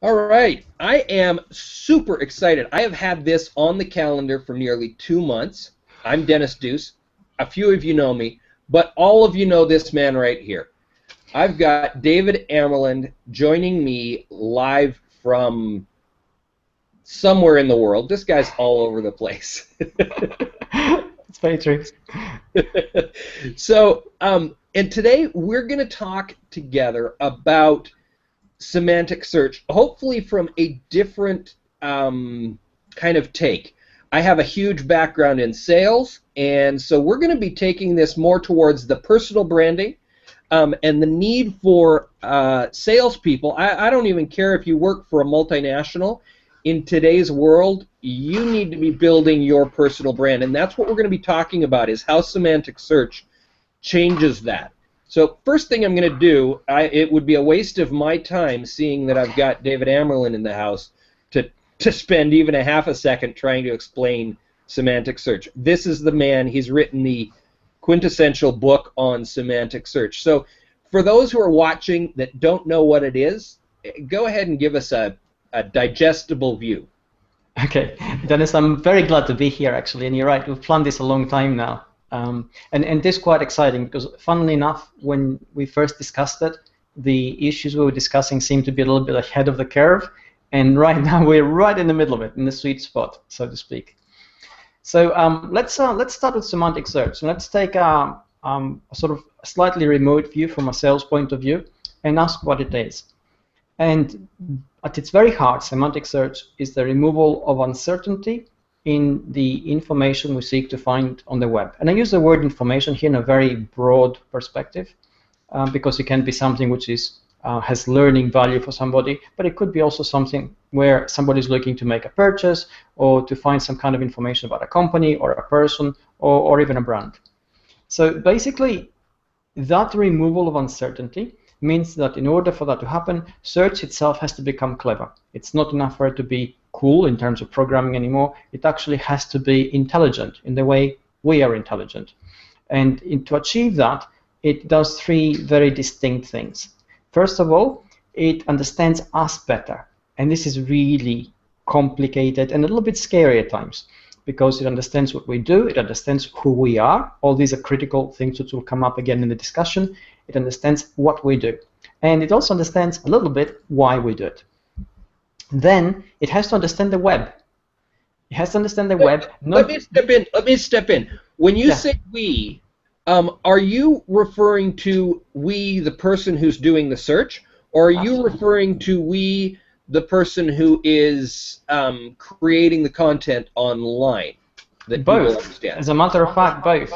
All right, I am super excited. I have had this on the calendar for nearly 2 months. I'm Dennis Duce. A few of you know me, but all of you know this man right here. I've got David Amerland joining me live from somewhere in the world. This guy's all over the place. It's very true. So, and today we're going to talk together about semantic search, hopefully from a different kind of take. I have a huge background in sales, and so we're going to be taking this more towards the personal branding and the need for salespeople. I don't even care if you work for a multinational. In today's world, you need to be building your personal brand, and that's what we're going to be talking about, is how semantic search changes that. So first thing I'm going to do, it would be a waste of my time, seeing that I've got David Amerland in the house, to spend even a half a second trying to explain semantic search. This is the man. He's written the quintessential book on semantic search. So for those who are watching that don't know what it is, go ahead and give us a digestible view. Okay, Dennis, I'm very glad to be here, actually, and you're right, we've planned this a long time now. And this is quite exciting because, funnily enough, when we first discussed it, the issues we were discussing seemed to be a little bit ahead of the curve, and right now we're right in the middle of it, in the sweet spot, so to speak. So let's start with semantic search. So let's take a sort of slightly remote view from a sales point of view and ask what it is. And at its very heart, semantic search is the removal of uncertainty in the information we seek to find on the web. And I use the word information here in a very broad perspective because it can be something which is has learning value for somebody, but it could be also something where somebody is looking to make a purchase or to find some kind of information about a company or a person or even a brand. So basically, that removal of uncertainty means that in order for that to happen, search itself has to become clever. It's not enough for it to be cool in terms of programming anymore. It actually has to be intelligent in the way we are intelligent. And to achieve that, it does three very distinct things. First of all, it understands us better. And this is really complicated and a little bit scary at times because it understands what we do, it understands who we are. All these are critical things which will come up again in the discussion. It understands what we do. And it also understands a little bit why we do it. Then it has to understand the web. It has to understand the web. Let me step in. When you say we, are you referring to we, the person who's doing the search, or are you referring to we, the person who is creating the content online? That both. As a matter of fact, both.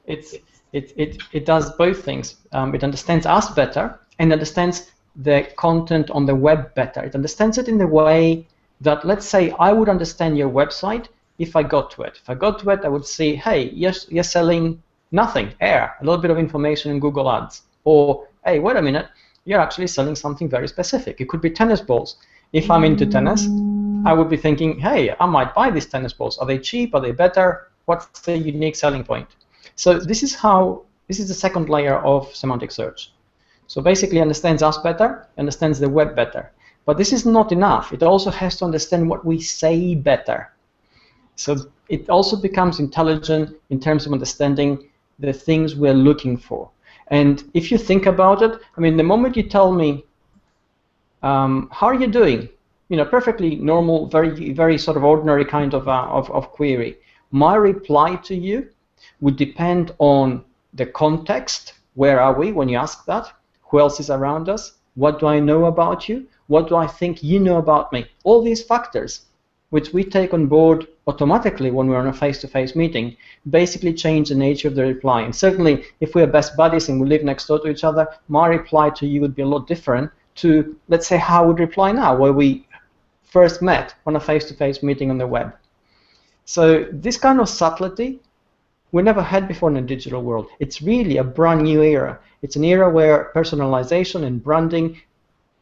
It does both things. It understands us better and understands the content on the web better. It understands it in the way that, let's say, I would understand your website if I got to it. If I got to it, I would say, hey, yes, you're selling nothing, air, a little bit of information in Google Ads. Or, hey, wait a minute, you're actually selling something very specific. It could be tennis balls. If I'm into tennis, I would be thinking, hey, I might buy these tennis balls. Are they cheap? Are they better? What's the unique selling point? So this is the second layer of semantic search. So basically understands us better, understands the web better. But this is not enough. It also has to understand what we say better. So it also becomes intelligent in terms of understanding the things we're looking for. And if you think about it, I mean, the moment you tell me, how are you doing? You know, perfectly normal, very sort of ordinary kind of query. My reply to you would depend on the context. Where are we when you ask that? Who else is around us? What do I know about you? What do I think you know about me? All these factors, which we take on board automatically when we're on a face-to-face meeting, basically change the nature of the reply. And certainly, if we're best buddies and we live next door to each other, my reply to you would be a lot different to, let's say, how I would reply now, where we first met on a face-to-face meeting on the web. So this kind of subtlety we never had before in the digital world. It's really a brand new era. It's an era where personalization and branding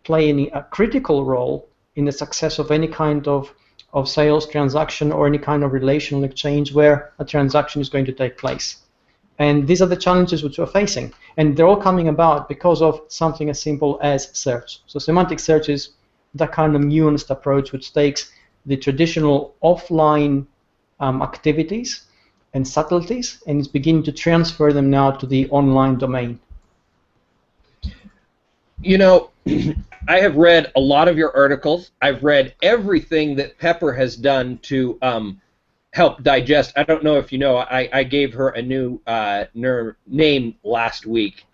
play a critical role in the success of any kind of sales transaction or any kind of relational exchange where a transaction is going to take place. And these are the challenges which we're facing. And they're all coming about because of something as simple as search. So semantic search is that kind of nuanced approach which takes the traditional offline activities and subtleties and is beginning to transfer them now to the online domain. You know, I have read a lot of your articles. I've read everything that Pepper has done to help digest. I don't know if you know, I gave her a new name last week,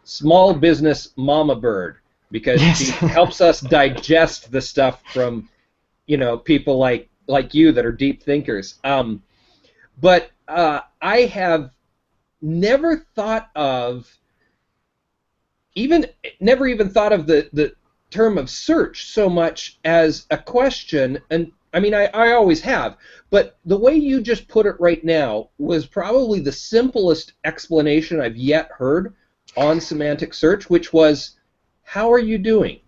Small Business Mama Bird, because she helps us digest the stuff from, you know, people like you that are deep thinkers. But I have never thought of never even thought of the term of search so much as a question, and I mean I always have, but the way you just put it right now was probably the simplest explanation I've yet heard on semantic search, which was, how are you doing?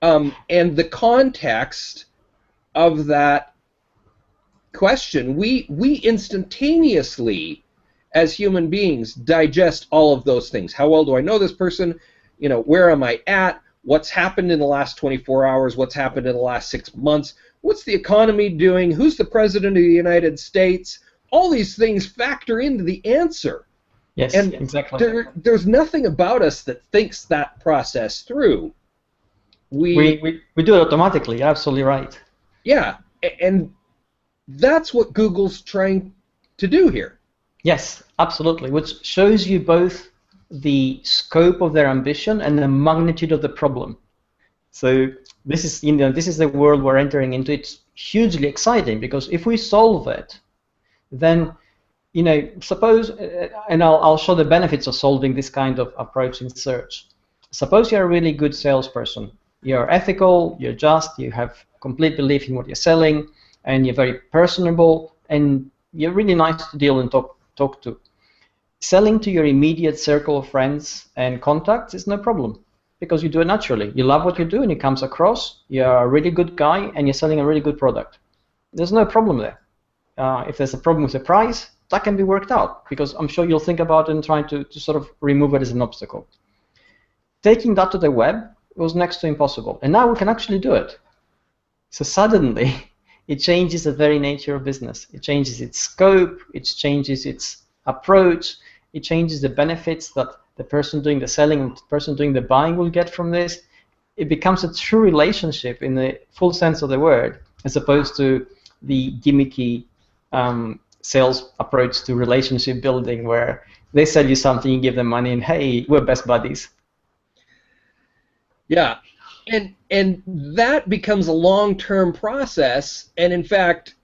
And the context of that question, we instantaneously as human beings digest all of those things. How well do I know this person? You know, where am I at? What's happened in the last 24 hours? What's happened in the last 6 months? What's the economy doing? Who's the president of the United States? All these things factor into the answer. Yes, and exactly. There's nothing about us that thinks that process through. We do it automatically. You're absolutely right. Yeah, and that's what Google's trying to do here. Yes, absolutely, which shows you both the scope of their ambition and the magnitude of the problem. So this is, you know, this is the world we're entering into. It's hugely exciting because if we solve it, then, you know, suppose, and I'll show the benefits of solving this kind of approach in search. Suppose you're a really good salesperson. You're ethical, you're just, you have complete belief in what you're selling, and you're very personable, and you're really nice to deal and talk to. Selling to your immediate circle of friends and contacts is no problem because you do it naturally. You love what you do and it comes across. You're a really good guy and you're selling a really good product. There's no problem there. If there's a problem with the price, that can be worked out because I'm sure you'll think about it and try to sort of remove it as an obstacle. Taking that to the web was next to impossible, and now we can actually do it. So suddenly, it changes the very nature of business. It changes its scope, it changes its approach, it changes the benefits that the person doing the selling and the person doing the buying will get from this. It becomes a true relationship in the full sense of the word, as opposed to the gimmicky sales approach to relationship building where they sell you something, you give them money, and hey, we're best buddies. Yeah. And that becomes a long-term process, and in fact,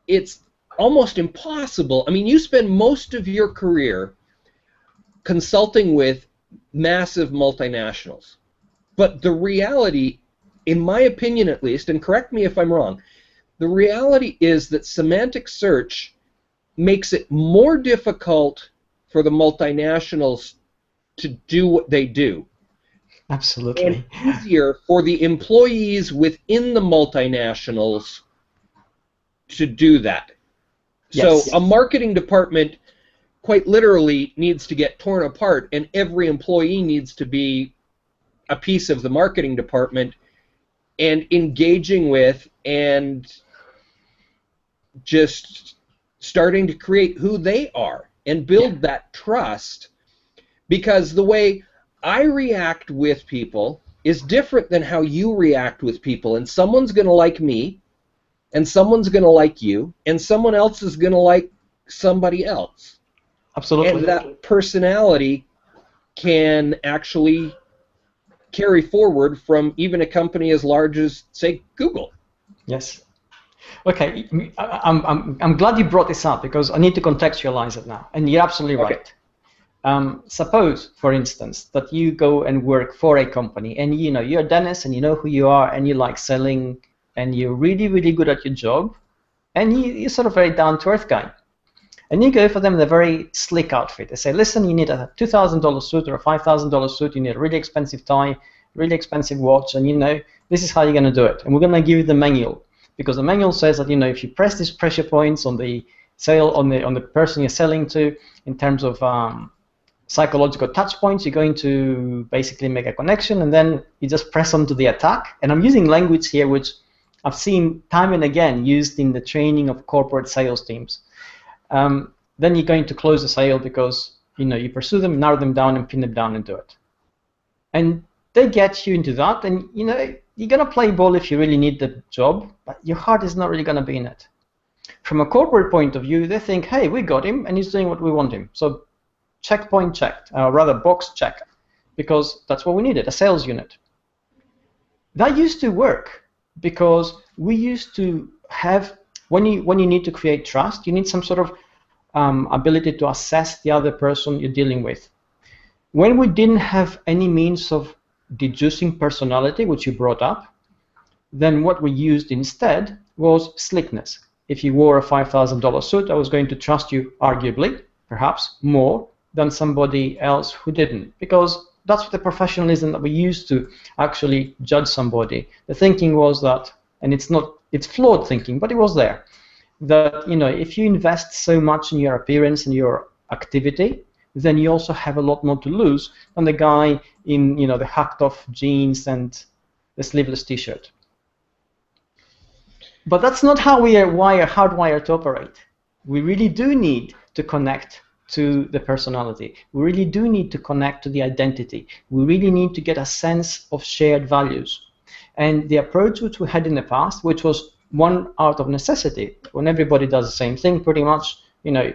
it's almost impossible. I mean, you spend most of your career consulting with massive multinationals, but the reality, in my opinion at least, and correct me if I'm wrong, the reality is that semantic search makes it more difficult for the multinationals to do what they do. Absolutely. And easier for the employees within the multinationals to do that. Yes. So a marketing department quite literally needs to get torn apart, and every employee needs to be a piece of the marketing department and engaging with and just starting to create who they are and build that trust, because the way I react with people is different than how you react with people, and someone's going to like me, and someone's going to like you, and someone else is going to like somebody else. Absolutely. And that personality can actually carry forward from even a company as large as, say, Google. Yes. Okay, I'm glad you brought this up because I need to contextualize it now, and you're absolutely right. Suppose, for instance, that you go and work for a company, and you know you're Dennis, and you know who you are, and you like selling, and you're really, really good at your job, and you're sort of a very down-to-earth guy, and you go for them in a very slick outfit. They say, listen, you need a $2,000 suit or a $5,000 suit, you need a really expensive tie, really expensive watch, and you know this is how you're going to do it, and we're going to give you the manual. Because the manual says that, you know, if you press these pressure points on the sale on the person you're selling to, in terms of psychological touch points. You're going to basically make a connection, and then you just press on to the attack. And I'm using language here which I've seen time and again used in the training of corporate sales teams. Then you're going to close the sale because you pursue them, narrow them down, and pin them down and do it. And they get you into that, and you're going to play ball if you really need the job, but your heart is not really going to be in it. From a corporate point of view, they think, hey, we got him, and he's doing what we want him. So checkpoint checked, or rather box checked, because that's what we needed, a sales unit. That used to work because we used to have, when you need to create trust, you need some sort of ability to assess the other person you're dealing with. When we didn't have any means of deducing personality, which you brought up, then what we used instead was slickness. If you wore a $5,000 suit, I was going to trust you, arguably, perhaps more than somebody else who didn't, because that's the professionalism that we used to actually judge somebody. The thinking was that, and it's flawed thinking, but it was there, that if you invest so much in your appearance and your activity, then you also have a lot more to lose than the guy in the hacked off jeans and the sleeveless t-shirt. But that's not how we are hardwired to operate. We really do need to connect to the personality. We really do need to connect to the identity. We really need to get a sense of shared values. And the approach which we had in the past, which was one out of necessity, when everybody does the same thing, pretty much,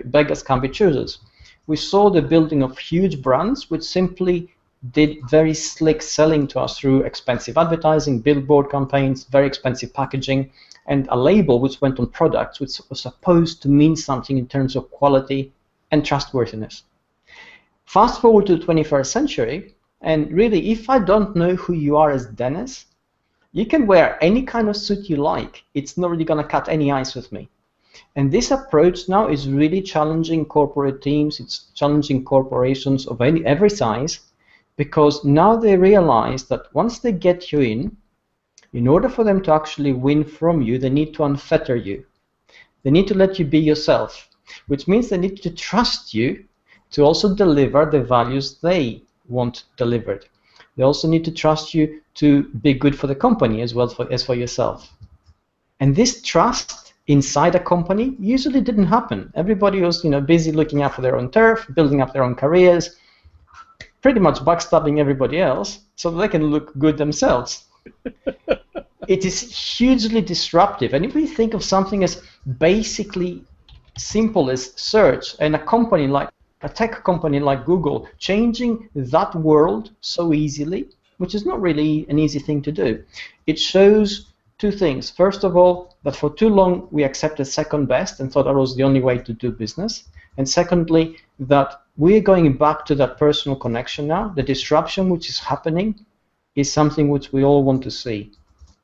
beggars can't be choosers. We saw the building of huge brands which simply did very slick selling to us through expensive advertising, billboard campaigns, very expensive packaging, and a label which went on products which was supposed to mean something in terms of quality and trustworthiness. Fast forward to the 21st century, and really, if I don't know who you are as Dennis, you can wear any kind of suit you like. It's not really going to cut any ice with me. And this approach now is really challenging corporate teams. It's challenging corporations of every size, because now they realize that once they get you in order for them to actually win from you, they need to unfetter you. They need to let you be yourself, which means they need to trust you to also deliver the values they want delivered. They also need to trust you to be good for the company as well as for yourself. And this trust inside a company usually didn't happen. Everybody was busy looking after their own turf, building up their own careers, pretty much backstabbing everybody else so that they can look good themselves. It is hugely disruptive. And if we think of something as basically simple as search, and a tech company like Google changing that world so easily, which is not really an easy thing to do, it shows two things. First of all, that for too long we accepted second best and thought that was the only way to do business. And secondly, that we're going back to that personal connection now. The disruption which is happening is something which we all want to see.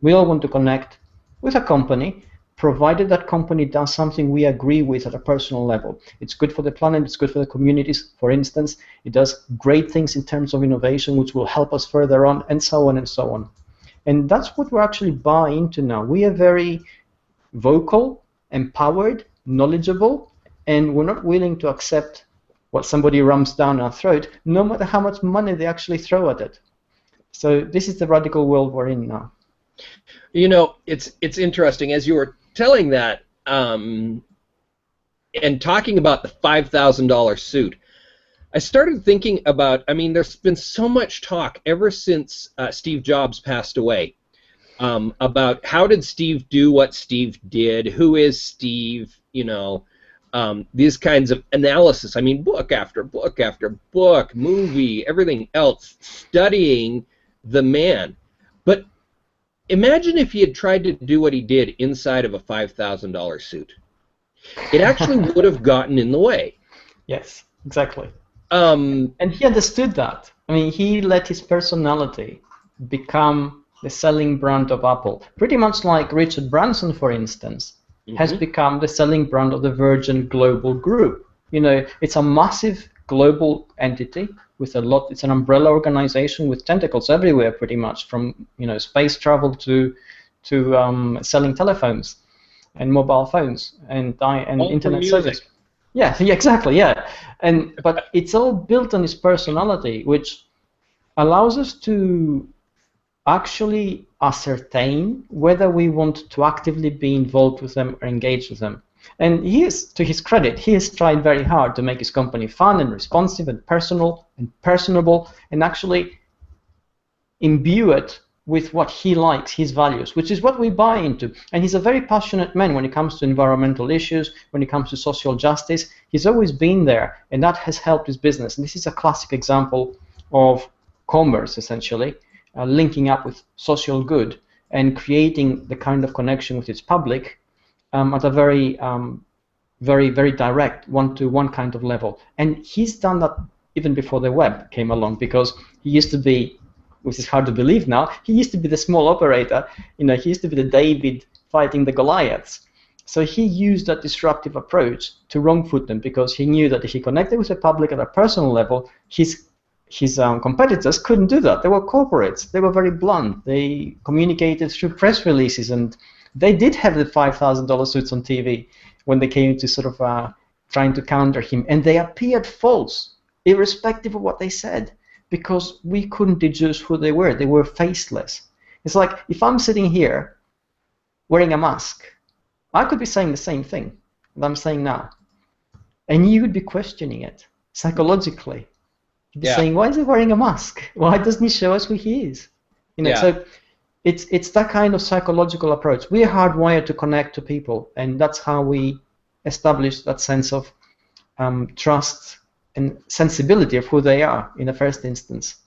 We all want to connect with a company, provided that company does something we agree with at a personal level. It's good for the planet, it's good for the communities, for instance. It does great things in terms of innovation, which will help us further on, and so on and so on. And that's what we're actually buying into now. We are very vocal, empowered, knowledgeable, and we're not willing to accept what somebody rams down our throat, no matter how much money they actually throw at it. So this is the radical world we're in now. It's interesting, as you were telling that and talking about the $5,000 suit, I started thinking about, there's been so much talk ever since Steve Jobs passed away about how did Steve do what Steve did, who is Steve, these kinds of analysis. Book after book after book, movie, everything else, studying the man. But imagine if he had tried to do what he did inside of a $5,000 suit. It actually would have gotten in the way. Yes, exactly. And he understood that. He let his personality become the selling brand of Apple. Pretty much like Richard Branson, for instance, has become the selling brand of the Virgin Global Group. It's a massive global entity with it's an umbrella organization with tentacles everywhere, pretty much, from space travel to selling telephones and mobile phones and internet service. Yeah, yeah, exactly, yeah. But it's all built on his personality, which allows us to actually ascertain whether we want to actively be involved with them or engage with them. And he is, to his credit, he has tried very hard to make his company fun and responsive and personal and personable, and actually imbue it with what he likes, his values, which is what we buy into. And he's a very passionate man when it comes to environmental issues, when it comes to social justice. He's always been there, and that has helped his business. And this is a classic example of commerce, essentially, linking up with social good and creating the kind of connection with its public at a very, very direct, one-to-one kind of level. And he's done that even before the web came along, because he used to be, which is hard to believe now, he used to be the small operator. He used to be the David fighting the Goliaths. So he used that disruptive approach to wrong-foot them, because he knew that if he connected with the public at a personal level, his competitors couldn't do that. They were corporates. They were very blunt. They communicated through press releases, and they did have the $5,000 suits on TV when they came to sort of trying to counter him, and they appeared false, irrespective of what they said, because we couldn't deduce who they were. They were faceless. It's like if I'm sitting here wearing a mask, I could be saying the same thing that I'm saying now, and you would be questioning it psychologically. You'd be saying, why is he wearing a mask? Why doesn't he show us who he is? So it's that kind of psychological approach. We are hardwired to connect to people, and that's how we establish that sense of trust and sensibility of who they are in the first instance.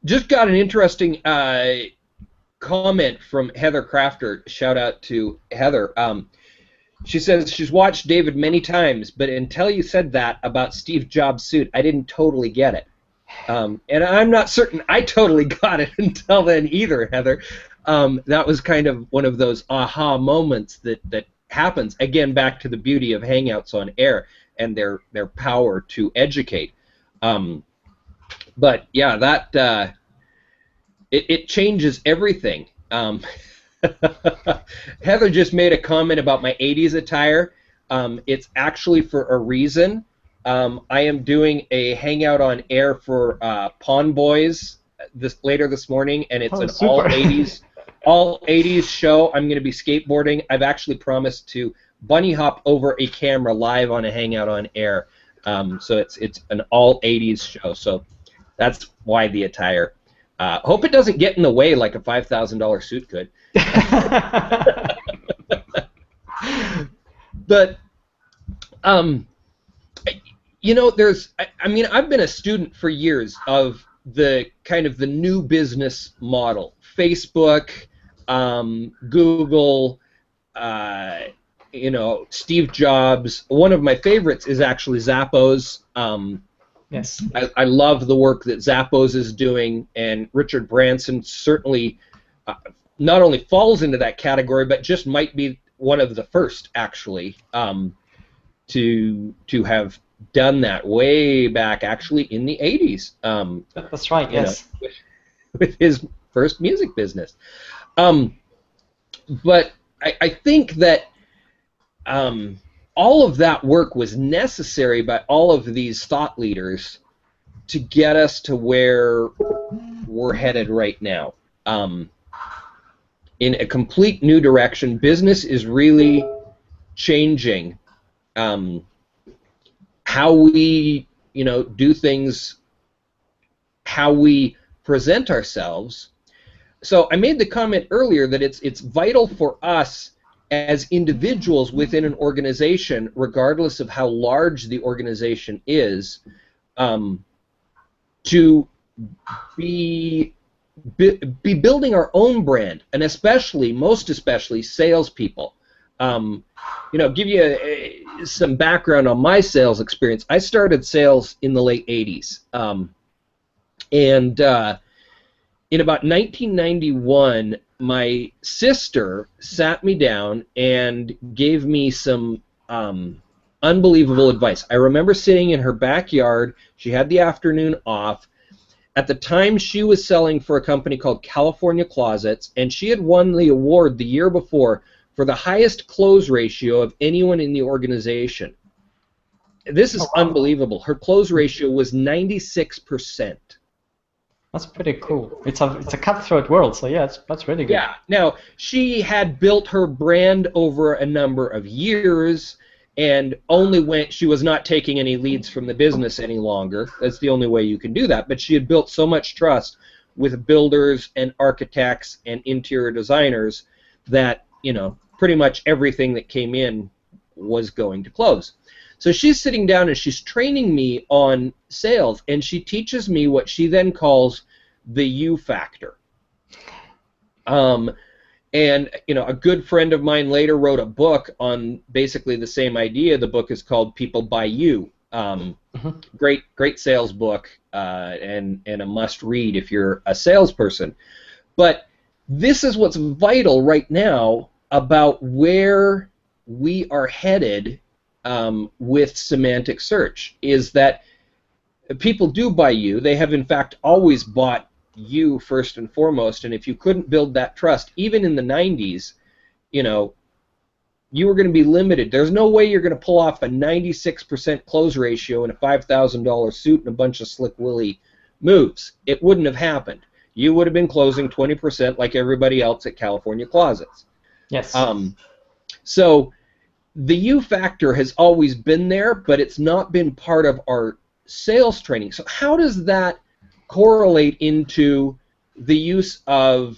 Just got an interesting comment from Heather Crafter. Shout out to Heather. She says she's watched David many times, but until you said that about Steve Jobs' suit, I didn't totally get it. And I'm not certain I totally got it until then either, Heather. That was kind of one of those aha moments that happens. Again, back to the beauty of Hangouts on Air and their power to educate. But yeah, that it changes everything. Heather just made a comment about my 80s attire. It's actually for a reason. I am doing a Hangout on Air for Pawn Boys later this morning, and it's an all 80s show. I'm going to be skateboarding. I've actually promised to bunny hop over a camera live on a Hangout on Air. So it's an all 80s show. So that's why the attire. Hope it doesn't get in the way like a $5,000 suit could. But I've been a student for years of the kind of the new business model. Facebook, Google, Steve Jobs. One of my favorites is actually Zappos. Yes. I love the work that Zappos is doing, and Richard Branson certainly not only falls into that category, but just might be one of the first, actually, to have done that way back, actually, in the 80s. That's right, yes. With his first music business. But I think that all of that work was necessary by all of these thought leaders to get us to where we're headed right now. In a complete new direction. Business is really changing how we, do things, how we present ourselves. So I made the comment earlier that it's vital for us as individuals within an organization, regardless of how large the organization is, to be building our own brand, and most especially salespeople. Give you some background on my sales experience. I started sales in the late 80s, and in about 1991, my sister sat me down and gave me some unbelievable advice. I remember sitting in her backyard. She had the afternoon off. At the time, she was selling for a company called California Closets, and she had won the award the year before for the highest close ratio of anyone in the organization. This is Oh, wow. unbelievable. Her close ratio was 96%. That's pretty cool. It's a cutthroat world, so yeah, that's really good. Yeah. Now, she had built her brand over a number of years, and only when she was not taking any leads from the business any longer. That's the only way you can do that. But she had built so much trust with builders and architects and interior designers that, you know, pretty much everything that came in was going to close. So she's sitting down and she's training me on sales, and she teaches me what she then calls the U factor. And you know, a good friend of mine later wrote a book on basically the same idea. The book is called People Buy You. Great sales book, and a must read if you're a salesperson. But this is what's vital right now about where we are headed with semantic search, is that people do buy you. They have in fact always bought you first and foremost, and if you couldn't build that trust, even in the 90s, you know, you were going to be limited. There's no way you're going to pull off a 96% close ratio in a $5,000 suit and a bunch of slick willy moves. It wouldn't have happened. You would have been closing 20% like everybody else at California Closets. Yes. So the U factor has always been there, but it's not been part of our sales training. So how does that correlate into the use of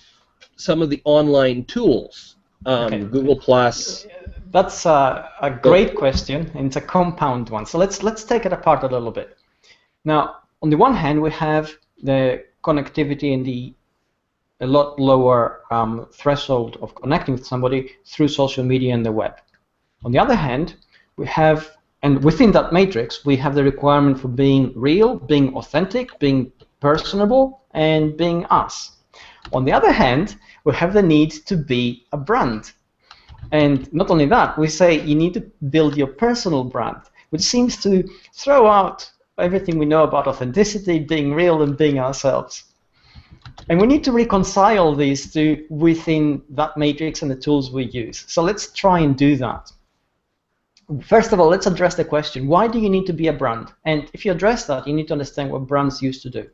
some of the online tools, Google Plus? That's a great question, and it's a compound one. So let's take it apart a little bit. Now, on the one hand, we have the connectivity and a lot lower threshold of connecting with somebody through social media and the web. On the other hand, we have, and within that matrix, we have the requirement for being real, being authentic, being personable, and being us. On the other hand, we have the need to be a brand. And not only that, we say you need to build your personal brand, which seems to throw out everything we know about authenticity, being real, and being ourselves. And we need to reconcile these two within that matrix and the tools we use. So let's try and do that. First of all, let's address the question, why do you need to be a brand? And if you address that, you need to understand what brands used to do.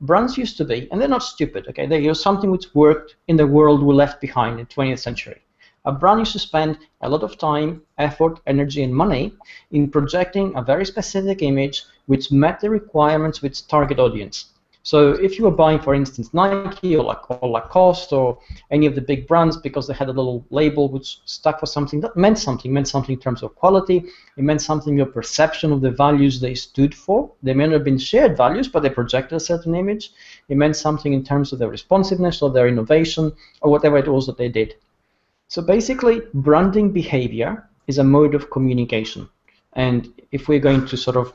Brands used to be, and they're not stupid, okay? They use something which worked in the world we left behind in the 20th century. A brand used to spend a lot of time, effort, energy, and money in projecting a very specific image which met the requirements with its target audience. So if you were buying, for instance, Nike or Lacoste or any of the big brands because they had a little label which stuck for something, that meant something. It meant something in terms of quality. It meant something, your perception of the values they stood for. They may not have been shared values, but they projected a certain image. It meant something in terms of their responsiveness or their innovation or whatever it was that they did. So basically, branding behavior is a mode of communication. And if we're going to sort of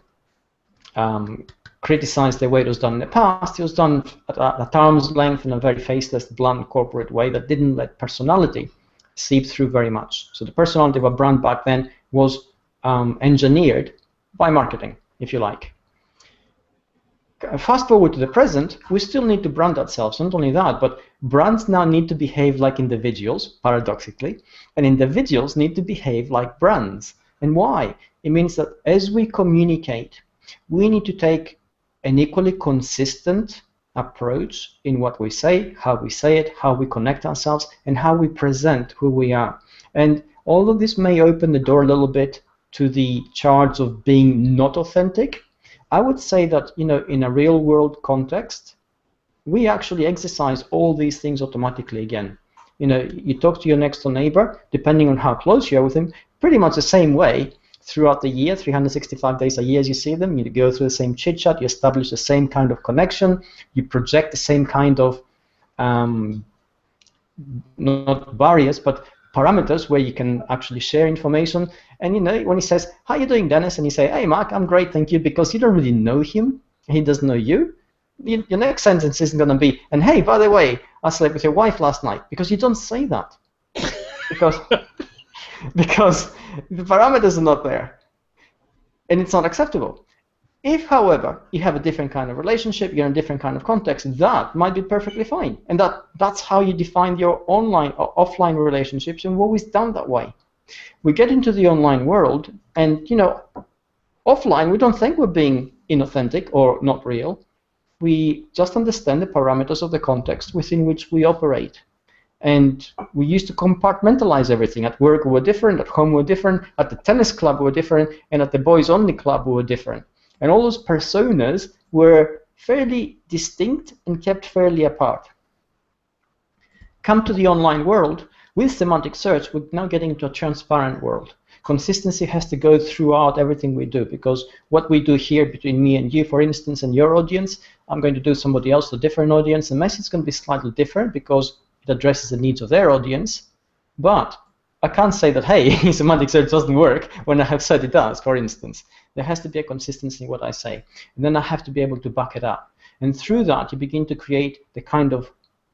criticize the way it was done in the past, it was done at arm's length in a very faceless, blunt corporate way that didn't let personality seep through very much. So the personality of a brand back then was engineered by marketing, if you like. Fast forward to the present, we still need to brand ourselves. Not only that, but brands now need to behave like individuals, paradoxically, and individuals need to behave like brands. And why? It means that as we communicate, we need to take an equally consistent approach in what we say, how we connect ourselves, and how we present who we are. And although this may open the door a little bit to the charge of being not authentic, I would say that, you know, in a real world context, we actually exercise all these things automatically again. You know, you talk to your next door neighbor, depending on how close you are with him, pretty much the same way throughout the year, 365 days a year as you see them. You go through the same chit-chat, you establish the same kind of connection, you project the same kind of, not barriers, but parameters where you can actually share information. And you know, when he says, "How you doing, Dennis?" and you say, "Hey, Mark, I'm great, thank you," because you don't really know him, he doesn't know you, your next sentence isn't going to be, "And hey, by the way, I slept with your wife last night," because you don't say that. because the parameters are not there, and it's not acceptable. If, however, you have a different kind of relationship, you're in a different kind of context, that might be perfectly fine. And that's how you define your online or offline relationships, and we've always done that way. We get into the online world, and you know, Offline, we don't think we're being inauthentic or not real. We just understand the parameters of the context within which we operate. And we used to compartmentalize everything. At work we were different, at home we were different, at the tennis club we were different, and at the boys-only club we were different. And all those personas were fairly distinct and kept fairly apart. Come to the online world, with semantic search, we're now getting into a transparent world. Consistency has to go throughout everything we do, because what we do here between me and you, for instance, and your audience, I'm going to do somebody else, a different audience. The message is going to be slightly different because it addresses the needs of their audience. But I can't say that, hey, semantic search doesn't work when I have said it does, for instance. There has to be a consistency in what I say. And then I have to be able to back it up. And through that, you begin to create the kind of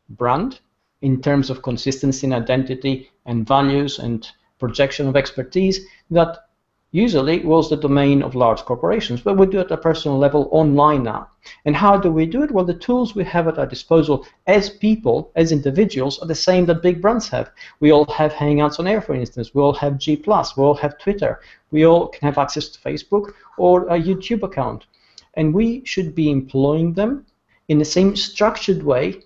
brand in terms of consistency and identity and values and projection of expertise that usually was the domain of large corporations, but we do it at a personal level online now. And how do we do it? Well, the tools we have at our disposal as people, as individuals, are the same that big brands have. We all have Hangouts on Air, for instance. We all have G+, we all have Twitter. We all can have access to Facebook or a YouTube account. And we should be employing them in the same structured way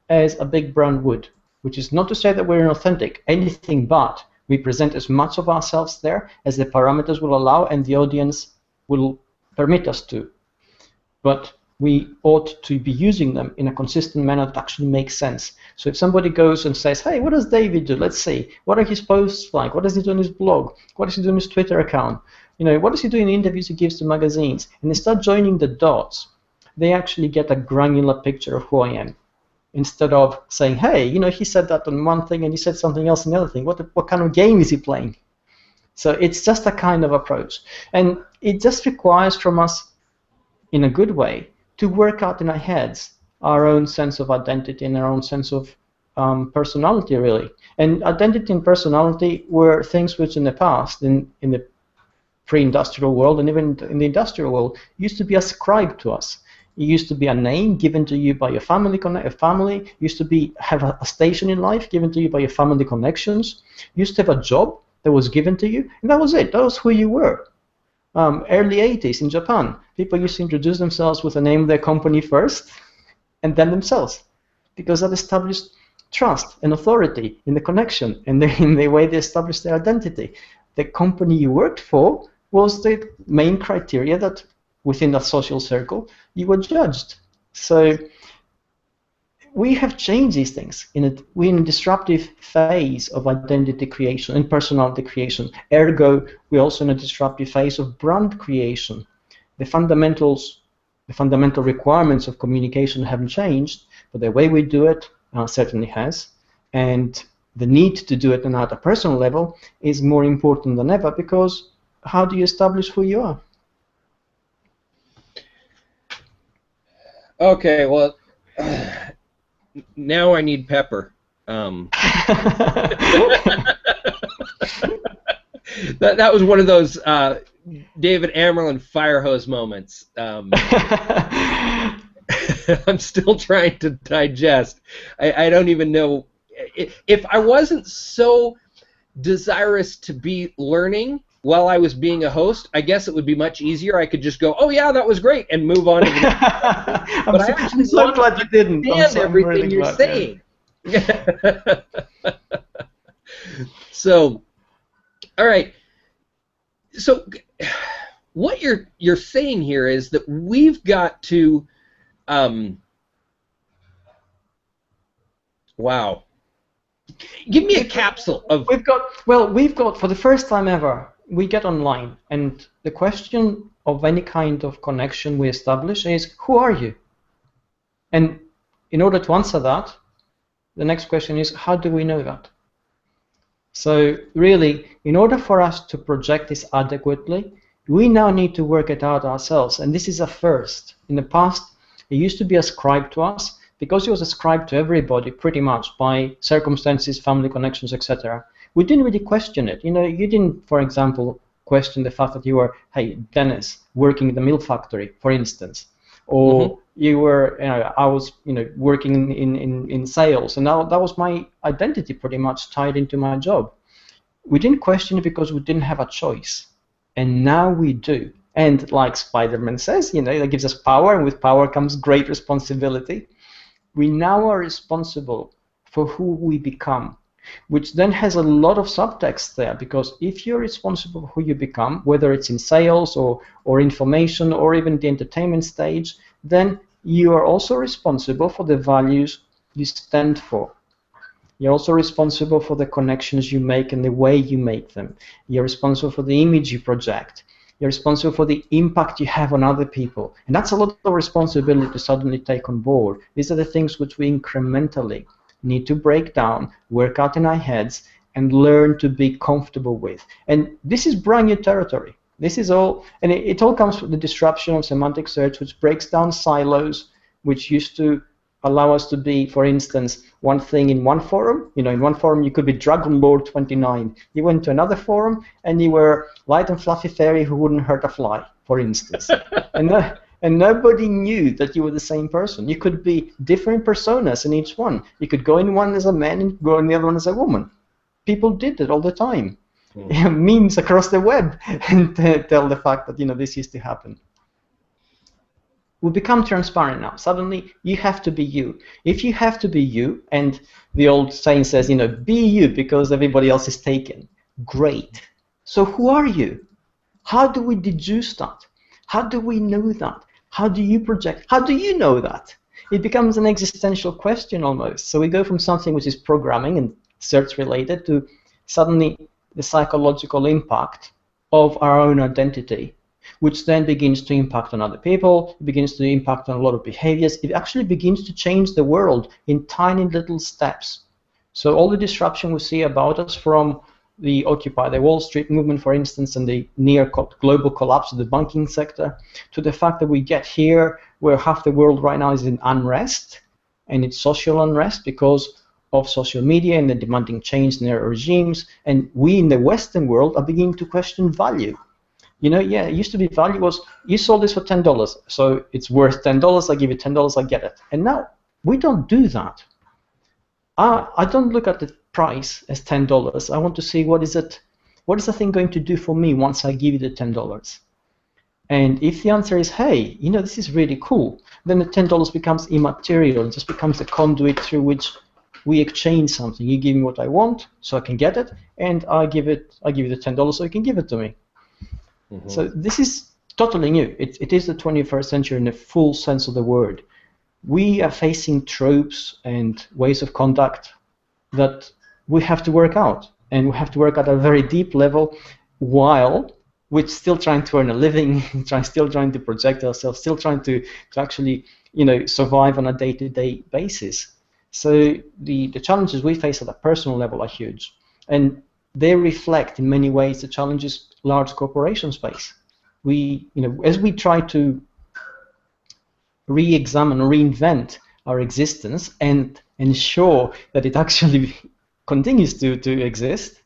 as a big brand would, which is not to say that we're inauthentic, anything but. We present as much of ourselves there as the parameters will allow and the audience will permit us to. But we ought to be using them in a consistent manner that actually makes sense. So if somebody goes and says, hey, what does David do? Let's see. What are his posts like? What does he do on his blog? What does he do on his Twitter account? You know, what does he do in interviews he gives to magazines? And they start joining the dots. They actually get a granular picture of who I am. Instead of saying, hey, you know, he said that on one thing and he said something else on the other thing. What kind of game is he playing? So it's just a kind of approach. And it just requires from us, in a good way, to work out in our heads our own sense of identity and our own sense of personality, really. And identity and personality were things which in the past, in the pre-industrial world and even in the industrial world, used to be ascribed to us. It used to be a name given to you by your family. Used to be have a station in life given to you by your family connections. Used to have a job that was given to you, and that was it. That was who you were. Early 80s in Japan, people used to introduce themselves with the name of their company first, and then themselves, because that established trust and authority in the connection and in the way they established their identity. The company you worked for was the main criteria that within that social circle, you were judged. So we have changed these things. We're in a disruptive phase of identity creation and personality creation. Ergo, we're also in a disruptive phase of brand creation. The fundamental requirements of communication haven't changed, but the way we do it certainly has. And the need to do it at a personal level is more important than ever, because how do you establish who you are? Okay, well, now I need pepper. That was one of those David Amerland fire hose moments. I'm still trying to digest. I don't even know. If I wasn't so desirous to be learning while I was being a host, I guess it would be much easier. I could just go, oh yeah, that was great, and move on to the next. But I'm so glad you didn't. Everything really you're saying. Yeah. So, all right. So, what you're saying here is that we've got to, wow. Give me a capsule of. We've got for the first time ever, we get online, and the question of any kind of connection we establish is, who are you? And in order to answer that, the next question is, how do we know that? So really, in order for us to project this adequately, we now need to work it out ourselves, and this is a first. In the past, it used to be ascribed to us, because it was ascribed to everybody pretty much by circumstances, family connections, etc. We didn't really question it. You know, you didn't, for example, question the fact that you were, hey, Dennis, working in the milk factory, for instance, or you were, I was, working in sales, and now that was my identity pretty much tied into my job. We didn't question it because we didn't have a choice, and now we do. And like Spider-Man says, that gives us power, and with power comes great responsibility. We now are responsible for who we become, which then has a lot of subtext there, because if you're responsible for who you become, whether it's in sales or information or even the entertainment stage, then you are also responsible for the values you stand for. You're also responsible for the connections you make and the way you make them. You're responsible for the image you project. You're responsible for the impact you have on other people. And that's a lot of responsibility to suddenly take on board. These are the things which we incrementally need to break down, work out in our heads, and learn to be comfortable with. And this is brand new territory. This is all, and it all comes from the disruption of semantic search, which breaks down silos, which used to allow us to be, for instance, one thing in one forum. In one forum you could be Dragon Lord 29. You went to another forum and you were light and fluffy fairy who wouldn't hurt a fly, for instance. And nobody knew that you were the same person. You could be different personas in each one. You could go in one as a man and go in the other one as a woman. People did it all the time. Memes across the web and tell the fact that this used to happen. We become transparent now. Suddenly, you have to be you. If you have to be you, and the old saying says, be you because everybody else is taken. Great. So who are you? How do we deduce that? How do we know that? How do you project? How do you know that? It becomes an existential question almost. So we go from something which is programming and search related to suddenly the psychological impact of our own identity, which then begins to impact on other people, it begins to impact on a lot of behaviors. It actually begins to change the world in tiny little steps. So all the disruption we see about us, from the Occupy the Wall Street movement, for instance, and the near global collapse of the banking sector, to the fact that we get here where half the world right now is in unrest, and it's social unrest because of social media and the demanding change in their regimes, and we in the Western world are beginning to question value. It used to be value was, you sold this for $10, so it's worth $10, I give you $10, I get it. And now, we don't do that. I don't look at the price as $10. I want to see what is the thing going to do for me once I give you the $10. And if the answer is, hey, this is really cool, then the $10 becomes immaterial. It just becomes a conduit through which we exchange something. You give me what I want, so I can get it, and I give you the $10 so you can give it to me. Mm-hmm. So this is totally new. It is the 21st century in the full sense of the word. We are facing tropes and ways of conduct that we have to work out, and we have to work at a very deep level, while we're still trying to earn a living, still trying to project ourselves, still trying to actually survive on a day-to-day basis. So the challenges we face at a personal level are huge, and they reflect in many ways the challenges large corporations face. As we try to re-examine, reinvent our existence and ensure that it actually continues to exist,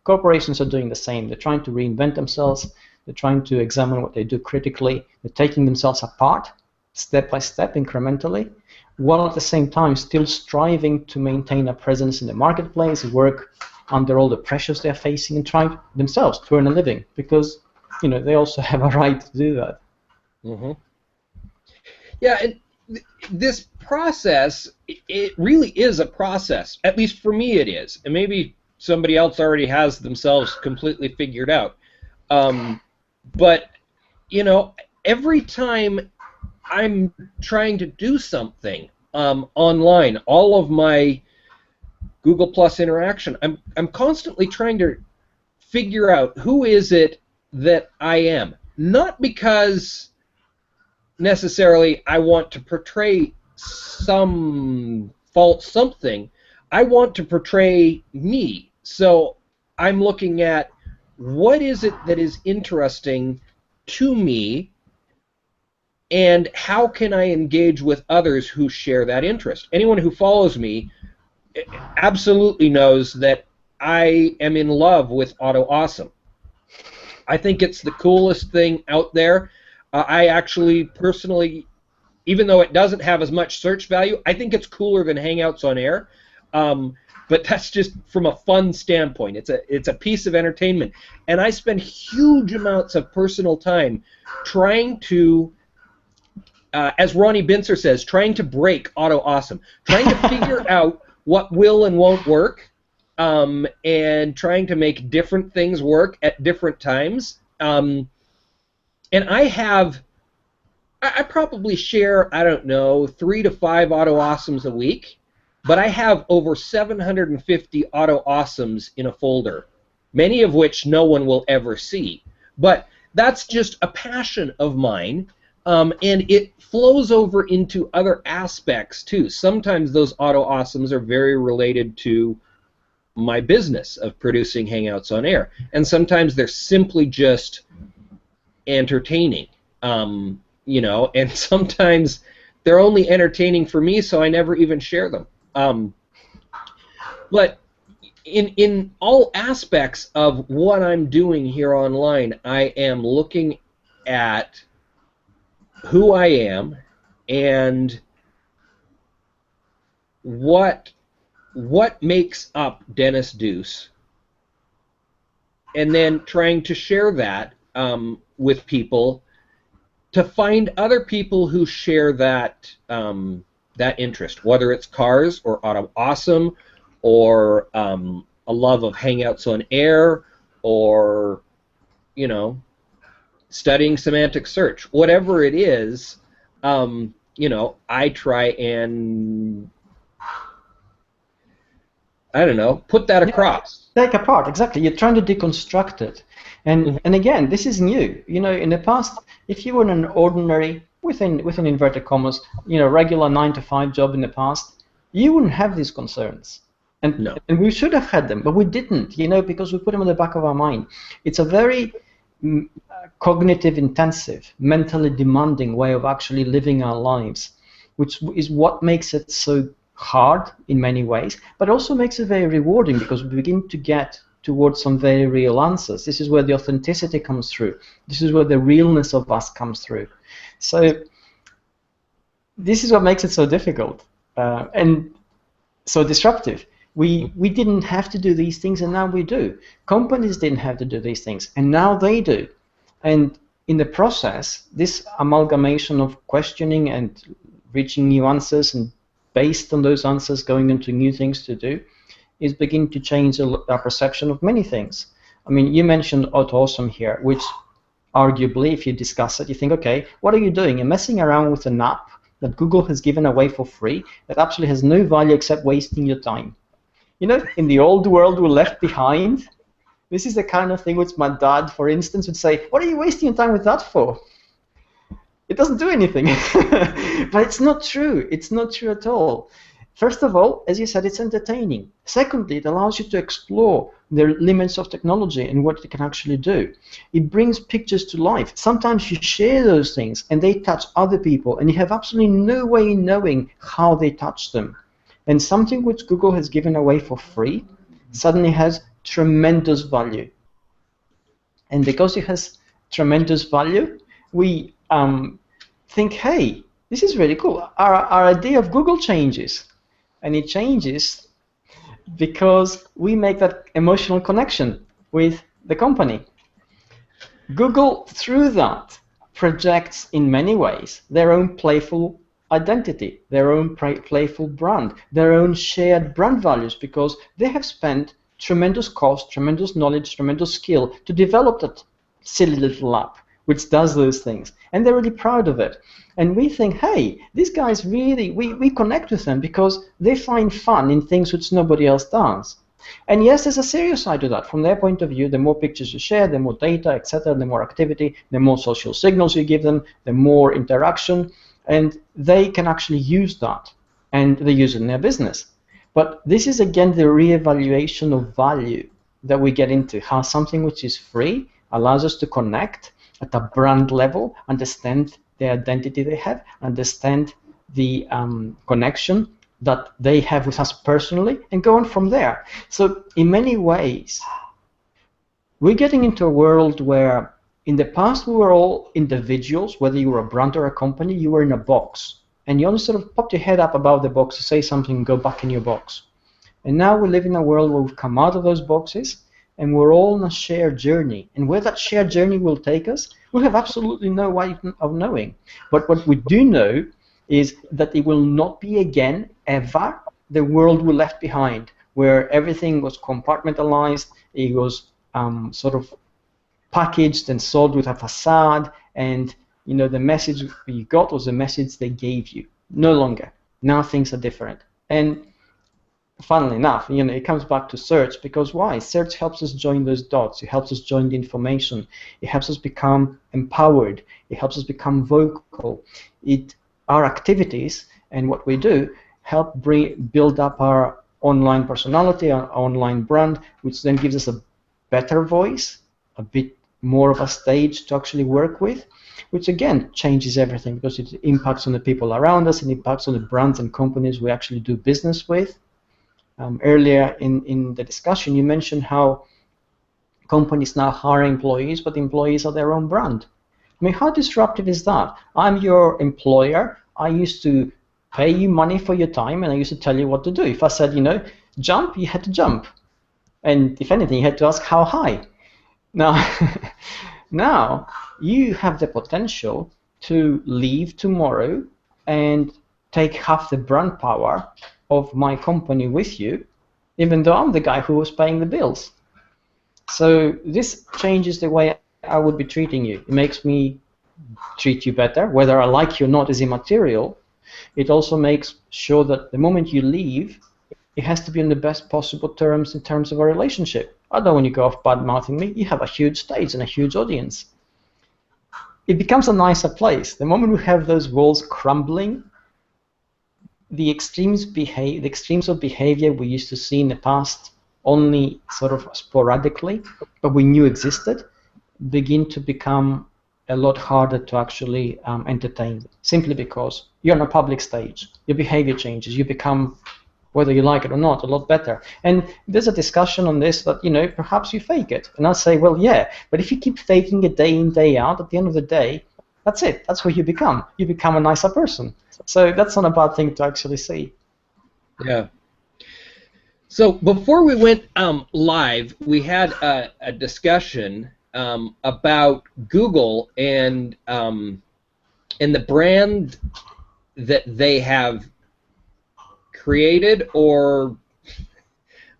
corporations are doing the same. They're trying to reinvent themselves. They're trying to examine what they do critically. They're taking themselves apart, step by step, incrementally, while at the same time still striving to maintain a presence in the marketplace, work under all the pressures they're facing, and trying themselves to earn a living, because they also have a right to do that. Mm-hmm. Yeah, and this process, it really is a process. At least for me it is. And maybe somebody else already has themselves completely figured out. But, every time I'm trying to do something online, all of my Google Plus interaction, I'm constantly trying to figure out who is it that I am. Not because necessarily I want to portray some false something. I want to portray me. So I'm looking at what is it that is interesting to me, and how can I engage with others who share that interest. Anyone who follows me absolutely knows that I am in love with Auto Awesome. I think it's the coolest thing out there. I actually personally, even though it doesn't have as much search value, I think it's cooler than Hangouts on Air. But but that's just from a fun standpoint. It's a piece of entertainment, and I spend huge amounts of personal time trying to, as Ronnie Bincer says, trying to break Auto Awesome, trying to figure out what will and won't work, and trying to make different things work at different times. And I probably share, I don't know, 3 to 5 Auto Awesomes a week, but I have over 750 Auto Awesomes in a folder, many of which no one will ever see. But that's just a passion of mine, and it flows over into other aspects too. Sometimes those Auto Awesomes are very related to my business of producing Hangouts on Air, and sometimes they're simply just entertaining. You know, and sometimes they're only entertaining for me, so I never even share them. But in all aspects of what I'm doing here online, I am looking at who I am and what makes up Dennis Duce, and then trying to share that with people, to find other people who share that that interest, whether it's cars or Auto Awesome, or a love of Hangouts on Air, or, you know, studying semantic search, whatever it is. You know, I try and, I don't know, put that across. Take apart, exactly. You're trying to deconstruct it. And again, this is new. You know, in the past, if you were in an ordinary, within inverted commas, you know, regular 9-to-5 job in the past, you wouldn't have these concerns. And No. and we should have had them, but we didn't, you know, because we put them in the back of our mind. It's a very cognitive intensive, mentally demanding way of actually living our lives, which is what makes it so hard in many ways, but also makes it very rewarding, because we begin to get towards some very real answers. This is where the authenticity comes through. This is where the realness of us comes through. So this is what makes it so difficult and so disruptive. We didn't have to do these things, and now we do. Companies didn't have to do these things, and now they do. And in the process, this amalgamation of questioning and reaching new answers, and based on those answers going into new things to do, is beginning to change our perception of many things. I mean, you mentioned Auto Awesome here, which arguably, if you discuss it, you think, okay, what are you doing? You're messing around with an app that Google has given away for free that actually has no value except wasting your time. You know, in the old world we're left behind, this is the kind of thing which my dad, for instance, would say, what are you wasting your time with that for? It doesn't do anything. But it's not true. It's not true at all. First of all, as you said, it's entertaining. Secondly, it allows you to explore the limits of technology and what it can actually do. It brings pictures to life. Sometimes you share those things and they touch other people, and you have absolutely no way in knowing how they touch them. And something which Google has given away for free suddenly has tremendous value. And because it has tremendous value, we think, hey, this is really cool. Our idea of Google changes. And it changes because we make that emotional connection with the company. Google, through that, projects in many ways their own playful identity, their own playful brand, their own shared brand values, because they have spent tremendous cost, tremendous knowledge, tremendous skill to develop that silly little app which does those things, and they're really proud of it. And we think, hey, these guys really, we connect with them because they find fun in things which nobody else does. And yes, there's a serious side to that. From their point of view, the more pictures you share, the more data, etc., the more activity, the more social signals you give them, the more interaction, and they can actually use that, and they use it in their business. But this is, again, the reevaluation of value that we get into, how something which is free allows us to connect at a brand level, understand the identity they have, understand the connection that they have with us personally, and go on from there. So in many ways, we're getting into a world where in the past we were all individuals, whether you were a brand or a company, you were in a box. And you only sort of popped your head up above the box to say something and go back in your box. And now we live in a world where we've come out of those boxes and we're all on a shared journey. And where that shared journey will take us, we have absolutely no way of knowing. But what we do know is that it will not be again, ever, the world we left behind, where everything was compartmentalized, it was sort of packaged and sold with a facade, and the message you got was the message they gave you. No longer. Now things are different. And funnily enough, it comes back to search, because why? Search helps us join those dots. It helps us join the information. It helps us become empowered. It helps us become vocal. Our activities and what we do help build up our online personality, our online brand, which then gives us a better voice, a bit more of a stage to actually work with, which again changes everything, because it impacts on the people around us, and impacts on the brands and companies we actually do business with. Earlier in the discussion, you mentioned how companies now hire employees, but employees are their own brand. I mean, how disruptive is that? I'm your employer. I used to pay you money for your time, and I used to tell you what to do. If I said, jump, you had to jump. And if anything, you had to ask how high. Now you have the potential to leave tomorrow and take half the brand power of my company with you, even though I'm the guy who was paying the bills. So this changes the way I would be treating you. It makes me treat you better. Whether I like you or not is immaterial. It also makes sure that the moment you leave, it has to be on the best possible terms in terms of a relationship. I don't want you to go off bad-mouthing me. You have a huge stage and a huge audience. It becomes a nicer place. The moment we have those walls crumbling, the extremes of behavior we used to see in the past, only sort of sporadically, but we knew existed, begin to become a lot harder to actually entertain, simply because you're on a public stage. Your behavior changes. You become, whether you like it or not, a lot better. And there's a discussion on this that, perhaps you fake it. And I'll say, well, yeah, but if you keep faking it day in, day out, at the end of the day, that's it. That's who you become. You become a nicer person. So that's not a bad thing to actually see. Yeah. So before we went live, we had a discussion about Google and the brand that they have created, or,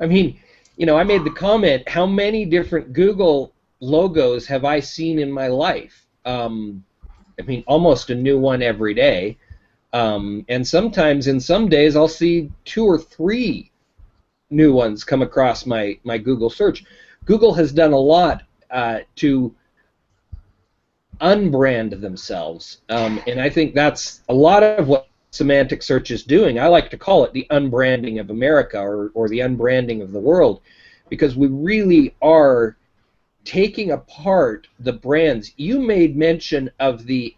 I mean, I made the comment, how many different Google logos have I seen in my life? I mean, almost a new one every day. And sometimes, in some days, I'll see 2 or 3 new ones come across my Google search. Google has done a lot to unbrand themselves, and I think that's a lot of what Semantic Search is doing. I like to call it the unbranding of America, or the unbranding of the world, because we really are taking apart the brands. You made mention of the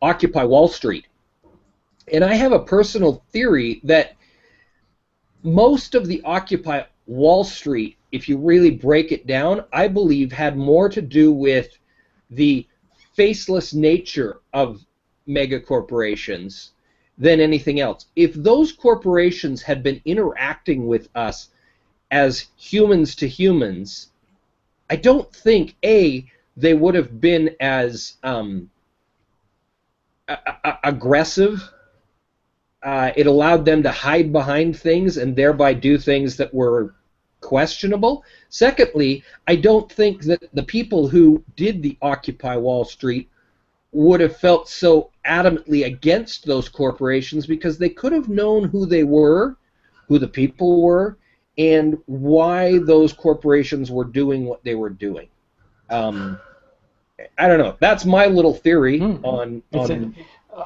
Occupy Wall Street, and I have a personal theory that most of the Occupy Wall Street, if you really break it down, I believe had more to do with the faceless nature of mega corporations than anything else. If those corporations had been interacting with us as humans to humans, I don't think, A, they would have been as aggressive. It allowed them to hide behind things and thereby do things that were questionable. Secondly, I don't think that the people who did the Occupy Wall Street would have felt so adamantly against those corporations, because they could have known who they were, who the people were, and why those corporations were doing what they were doing. I don't know. That's my little theory on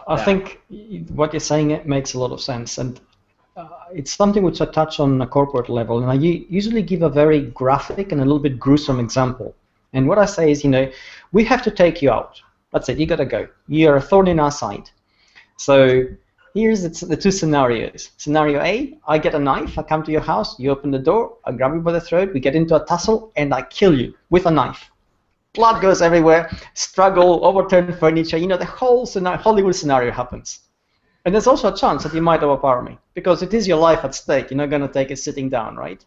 I think what you're saying, it makes a lot of sense, and it's something which I touch on a corporate level, and I usually give a very graphic and a little bit gruesome example. And what I say is, we have to take you out. That's it. You got to go. You're a thorn in our side. So here's the 2 scenarios. Scenario A, I get a knife. I come to your house. You open the door. I grab you by the throat. We get into a tussle, and I kill you with a knife. Blood goes everywhere. Struggle, overturn furniture. The whole Hollywood scenario happens. And there's also a chance that you might overpower me, because it is your life at stake. You're not going to take it sitting down, right?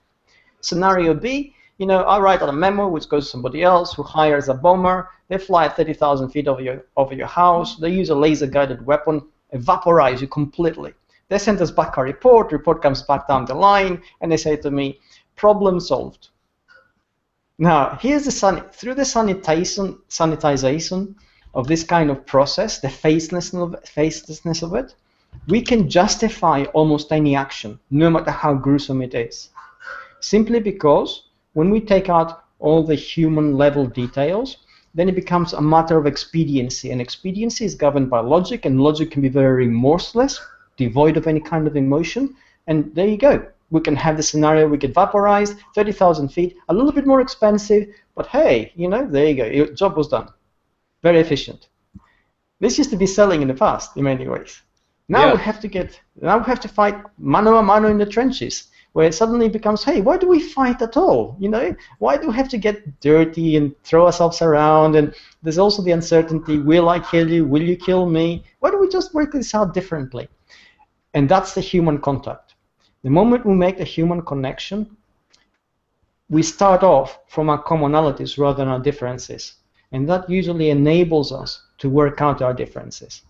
Scenario B, I write out a memo which goes to somebody else who hires a bomber. They fly at 30,000 feet over your house. They use a laser-guided weapon, vaporize you completely. They send us back a report comes back down the line, and they say to me, problem solved. Now, here's through the sanitization of this kind of process, the facelessness of it, we can justify almost any action, no matter how gruesome it is. Simply because when we take out all the human level details, then it becomes a matter of expediency, and expediency is governed by logic, and logic can be very remorseless, devoid of any kind of emotion, and there you go. We can have the scenario, we get vaporized, 30,000 feet, a little bit more expensive, but hey, there you go, your job was done. Very efficient. This used to be selling in the past in many ways. Now we have to fight mano a mano in the trenches, where it suddenly becomes, hey, why do we fight at all? Why do we have to get dirty and throw ourselves around? And there's also the uncertainty, will I kill you? Will you kill me? Why don't we just work this out differently? And that's the human contact. The moment we make the human connection, we start off from our commonalities rather than our differences. And that usually enables us to work out our differences.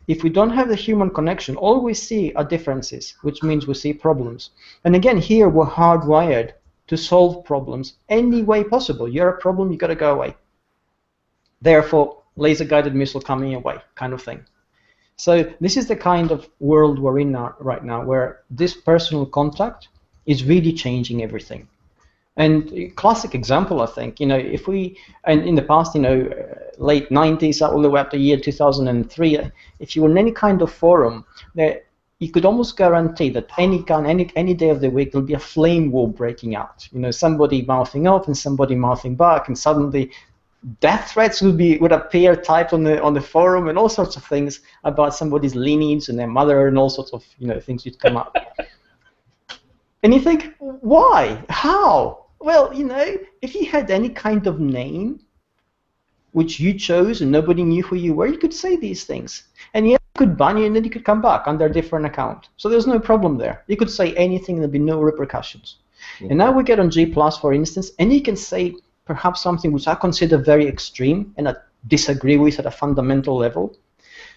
If we don't have the human connection, all we see are differences, which means we see problems. And again, here we're hardwired to solve problems any way possible. You're a problem, you got to go away. Therefore, laser-guided missile coming your way, kind of thing. So this is the kind of world we're in right now, where this personal contact is really changing everything. And a classic example, I think, if we, and in the past, late 90s all the way up to year 2003, if you were in any kind of forum, you could almost guarantee that any day of the week there'll be a flame war breaking out. Somebody mouthing up and somebody mouthing back, and suddenly death threats would appear typed on the forum, and all sorts of things about somebody's lineage and their mother, and all sorts of things would come up. And you think, why? How? Well, if you had any kind of name which you chose and nobody knew who you were, you could say these things. And you could ban you, and then you could come back under a different account. So there's no problem there. You could say anything, there'd be no repercussions. Mm-hmm. And now we get on G+, for instance, and you can say perhaps something which I consider very extreme and I disagree with at a fundamental level.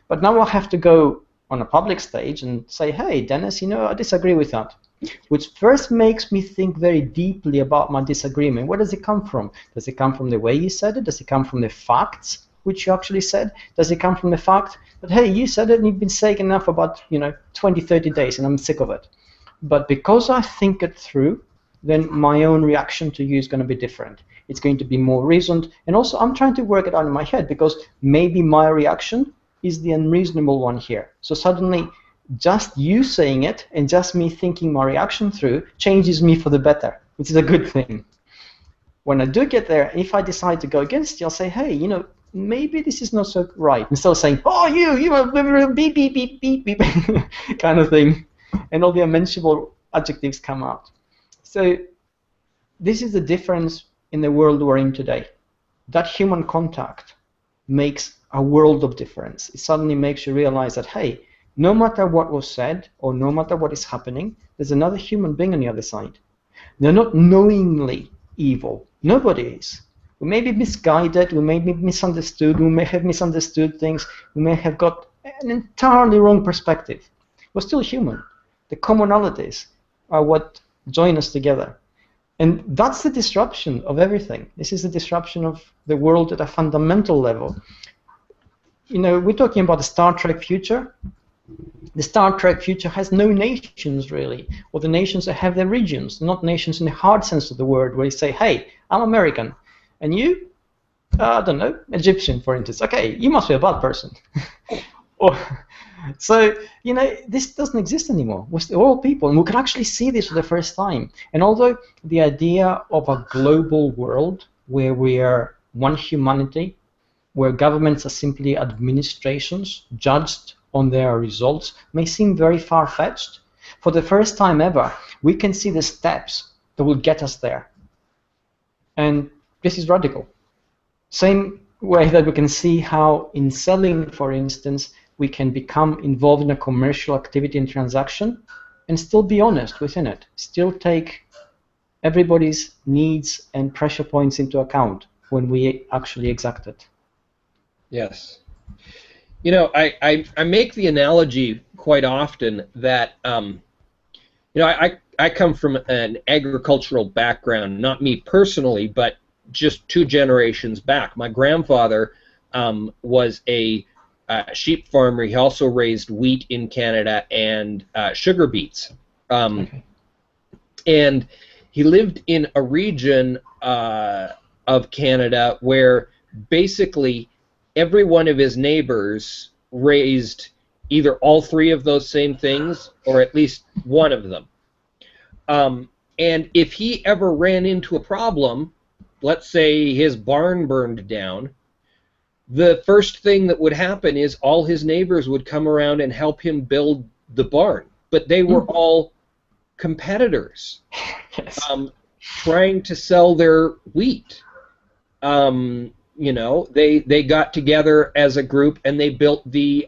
But now I have to go on a public stage and say, hey, Dennis, I disagree with that. Which first makes me think very deeply about my disagreement. Where does it come from? Does it come from the way you said it? Does it come from the facts which you actually said? Does it come from the fact that, hey, you said it and you've been saying enough about 20, 30 days and I'm sick of it? But because I think it through, then my own reaction to you is going to be different. It's going to be more reasoned. And also I'm trying to work it out in my head, because maybe my reaction is the unreasonable one here. So suddenly just you saying it and just me thinking my reaction through changes me for the better, which is a good thing. When I do get there, if I decide to go against you, I'll say, hey, maybe this is not so right. Instead of saying, oh, you are beep, beep, beep, beep, beep, kind of thing. And all the unmentionable adjectives come out. So this is the difference in the world we're in today. That human contact makes a world of difference. It suddenly makes you realize that, hey, no matter what was said or no matter what is happening, there's another human being on the other side. They're not knowingly evil. Nobody is. We may be misguided, we may be misunderstood, we may have misunderstood things, we may have got an entirely wrong perspective. We're still human. The commonalities are what join us together. And that's the disruption of everything. This is the disruption of the world at a fundamental level. We're talking about the Star Trek future. The Star Trek future has no nations, really, or the nations that have their regions, not nations in the hard sense of the word, where you say, hey, I'm American, and you, I don't know, Egyptian, for instance. Okay, you must be a bad person. So, this doesn't exist anymore. We're all people, and we can actually see this for the first time. And although the idea of a global world where we are one humanity, where governments are simply administrations judged on their results, may seem very far-fetched, for the first time ever, we can see the steps that will get us there. And this is radical. Same way that we can see how in selling, for instance, we can become involved in a commercial activity and transaction and still be honest within it, still take everybody's needs and pressure points into account when we actually exact it. Yes. You know, I make the analogy quite often that, you know, I come from an agricultural background, not me personally, but just 2 generations back. My grandfather was a sheep farmer. He also raised wheat in Canada and sugar beets. Okay. And he lived in a region of Canada where basically every one of his neighbors raised either all 3 of those same things or at least one of them. And if he ever ran into a problem, let's say his barn burned down, the first thing that would happen is all his neighbors would come around and help him build the barn. But they were all competitors, Yes. trying to sell their wheat. You know, they got together as a group and they built the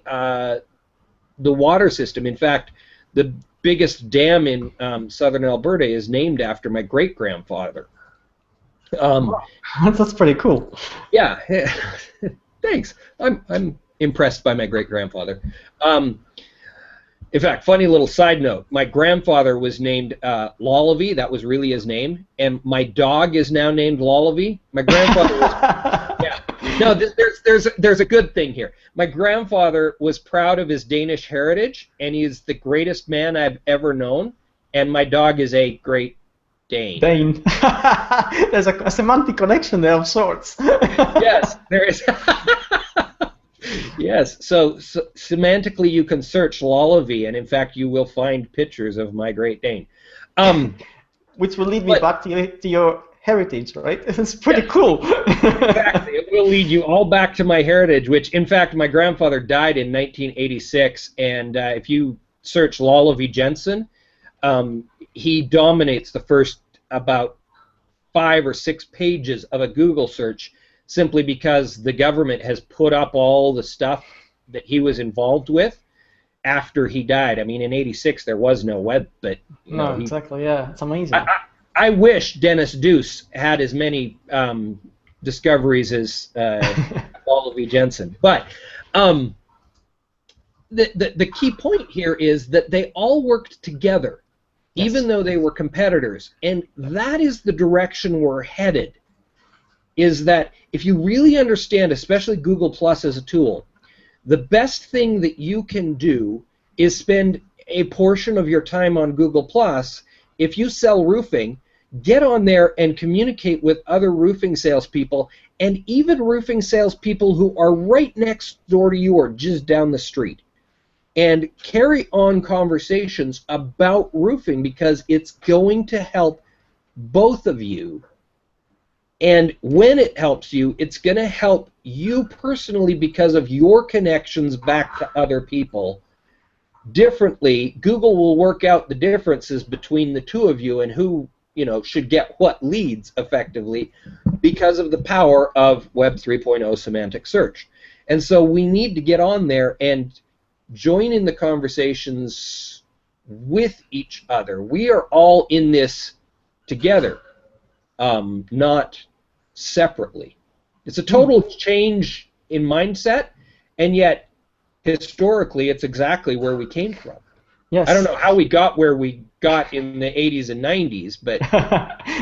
water system. In fact, the biggest dam in southern Alberta is named after my great-grandfather. That's pretty cool. Yeah, thanks. I'm impressed by my great-grandfather. In fact, funny little side note, my grandfather was named Lullaby. That was really his name. And my dog is now named Lullaby. My grandfather was... Yeah. No, there's a good thing here. My grandfather was proud of his Danish heritage, and he's the greatest man I've ever known. And my dog is a Great Dane. Dane. There's a semantic connection there of sorts. Yes, there is. Yes, so semantically you can search Lullaby, and in fact you will find pictures of my Great Dane. Which will lead me back to your heritage, right? It's pretty cool. Exactly, it will lead you all back to my heritage, which in fact my grandfather died in 1986, and if you search Lullaby Jensen, he dominates the first about 5 or 6 pages of a Google search, simply because the government has put up all the stuff that he was involved with after he died. I mean, in '86 there was no web, but no, exactly, yeah, it's amazing. I wish Dennis Duce had as many discoveries as Lullaby Jensen. But the key point here is that they all worked together, yes, even though they were competitors, and that is the direction we're headed. Is that if you really understand, especially Google Plus as a tool, the best thing that you can do is spend a portion of your time on Google Plus. If you sell roofing, get on there and communicate with other roofing salespeople, and even roofing salespeople who are right next door to you or just down the street, and carry on conversations about roofing, because it's going to help both of you. And when it helps you, it's going to help you personally because of your connections back to other people. Differently, Google will work out the differences between the 2 of you and who, you know, should get what leads effectively because of the power of Web 3.0 semantic search. And so we need to get on there and join in the conversations with each other. We are all in this together, not separately. It's a total change in mindset, and yet historically it's exactly where we came from. Yes. I don't know how we got where we got in the 80s and 90s, but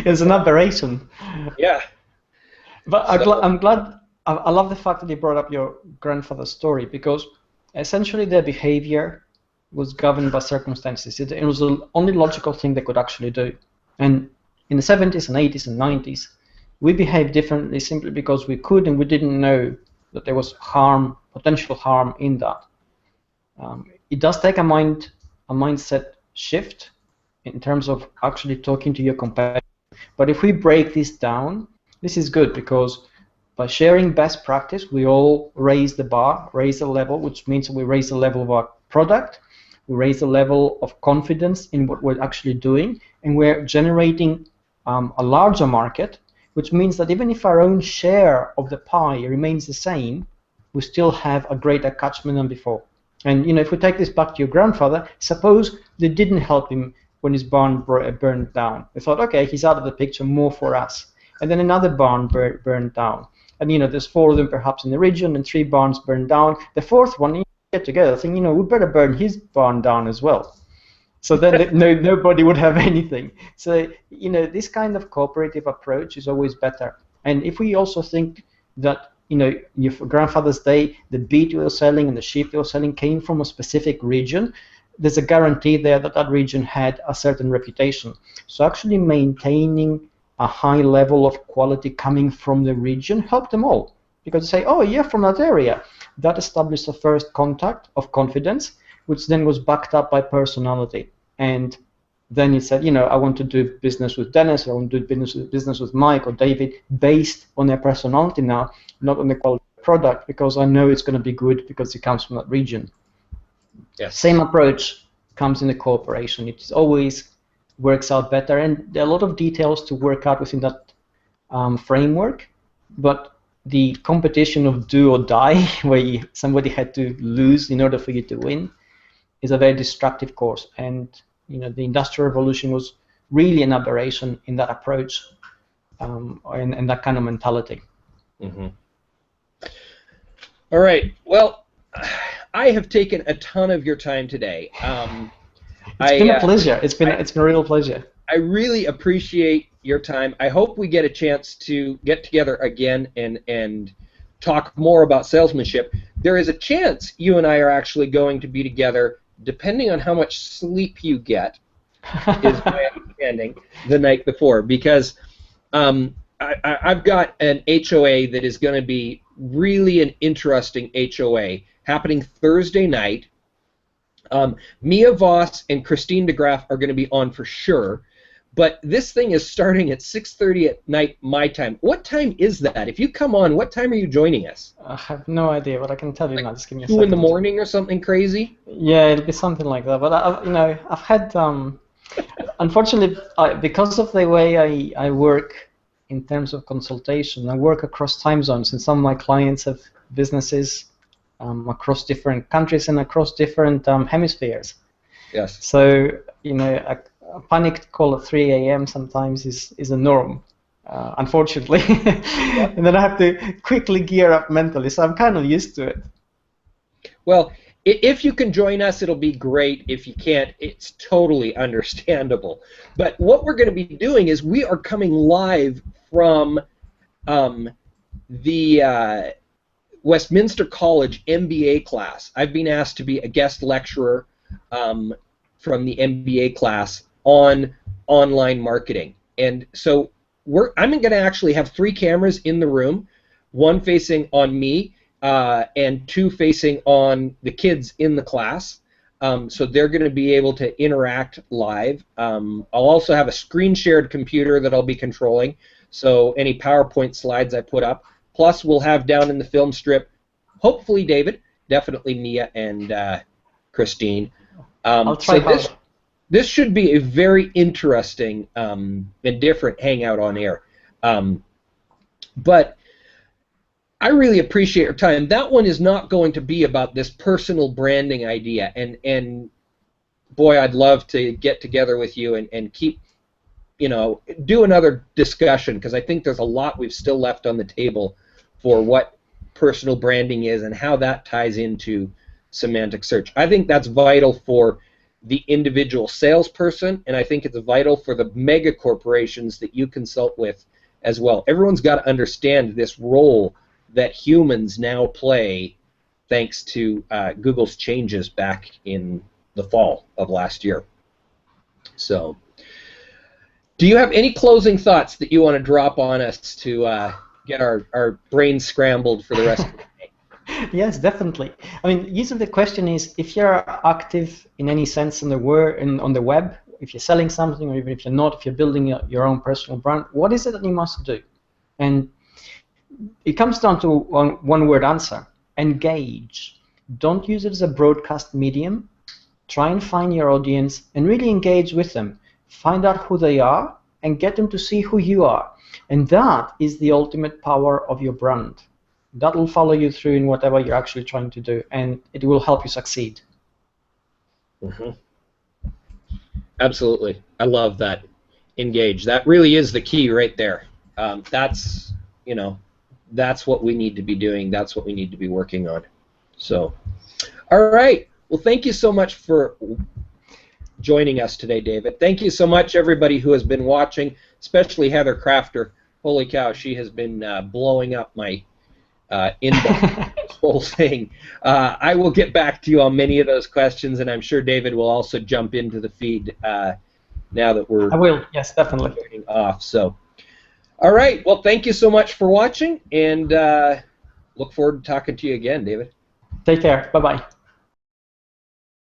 it's an aberration. Yeah. But I'm glad. I love the fact that you brought up your grandfather's story, because essentially their behavior was governed by circumstances. It was the only logical thing they could actually do. And in the 70s and 80s and 90s, we behaved differently simply because we could, and we didn't know that there was harm, potential harm in that. It does take a mindset shift in terms of actually talking to your competitor. But if we break this down, this is good, because by sharing best practice, we all raise the bar, raise the level, which means we raise the level of our product, we raise the level of confidence in what we're actually doing, and we're generating a larger market, which means that even if our own share of the pie remains the same, we still have a greater catchment than before. And if we take this back to your grandfather, suppose they didn't help him when his barn burned down. They thought, okay, he's out of the picture, more for us. And then another barn burned down. And there's 4 of them perhaps in the region, and 3 barns burned down. The 4th one, get together, think, we better burn his barn down as well. So then nobody would have anything. So this kind of cooperative approach is always better. And if we also think that your grandfather's day, the beet you were selling and the sheep you were selling came from a specific region, there's a guarantee there that that region had a certain reputation. So actually maintaining a high level of quality coming from the region helped them all. Because they say, oh, you're from that area. That established a first contact of confidence, which then was backed up by personality. And then he said, I want to do business with Dennis, or I want to do business with Mike or David, based on their personality now, not on the quality of the product, because I know it's going to be good because it comes from that region. Yes. Same approach comes in the cooperation. It always works out better, and there are a lot of details to work out within that framework, but the competition of do or die, where somebody had to lose in order for you to win, is a very destructive course. And the Industrial Revolution was really an aberration in that approach and that kind of mentality. Mm-hmm. All right. Well, I have taken a ton of your time today. It's been a pleasure. It's been a real pleasure. I really appreciate your time. I hope we get a chance to get together again and talk more about salesmanship. There is a chance you and I are actually going to be together, depending on how much sleep you get, is my understanding, the night before, because I've got an HOA that is going to be really an interesting HOA happening Thursday night. Mia Voss and Christine DeGraff are going to be on for sure, but this thing is starting at 6:30 at night my time. What time is that? If you come on, what time are you joining us? I have no idea, but I can tell you now. Just give me a 2 second. in the morning or something crazy? Yeah, it'll be something like that. But I've had, unfortunately, because of the way I work in terms of consultation, I work across time zones, and some of my clients have businesses across different countries and across different hemispheres. Yes. So a panicked call at 3 a.m. sometimes is a norm, unfortunately. And then I have to quickly gear up mentally, so I'm kind of used to it. Well, if you can join us, it'll be great. If you can't, it's totally understandable. But what we're going to be doing is we are coming live from the Westminster College MBA class. I've been asked to be a guest lecturer from the MBA class on online marketing. And so I'm going to actually have 3 cameras in the room, 1 facing on me, and 2 facing on the kids in the class. So they're going to be able to interact live. I'll also have a screen shared computer that I'll be controlling, so any PowerPoint slides I put up. Plus we'll have down in the film strip, hopefully David, definitely Mia and Christine. I'll try so this should be a very interesting and different hangout on air. But I really appreciate your time. That one is not going to be about this personal branding idea, and boy, I'd love to get together with you and keep, do another discussion, because I think there's a lot we've still left on the table for what personal branding is and how that ties into semantic search. I think that's vital for the individual salesperson, and I think it's vital for the mega corporations that you consult with as well. Everyone's got to understand this role that humans now play, thanks to Google's changes back in the fall of last year. So, do you have any closing thoughts that you want to drop on us to get our brains scrambled for the rest of the day? Yes, definitely. I mean, usually the question is, if you're active in any sense on the web, if you're selling something, or even if you're not, if you're building your own personal brand, what is it that you must do? And it comes down to one word answer: engage. Don't use it as a broadcast medium. Try and find your audience and really engage with them. Find out who they are and get them to see who you are. And that is the ultimate power of your brand. that will follow you through in whatever you're actually trying to do, and it will help you succeed. Mm-hmm. Absolutely. I love that. Engage. That really is the key right there. That's, you know, that's what we need to be doing. That's what we need to be working on. So, all right. Well, thank you so much for joining us today, David. Thank you so much, everybody who has been watching, especially Heather Crafter. Holy cow, she has been blowing up my inbox, this whole thing. I will get back to you on many of those questions, and I'm sure David will also jump into the feed now that we're I will, yes, definitely. turning off. So, all right. Well, thank you so much for watching, and look forward to talking to you again, David. Take care. Bye-bye.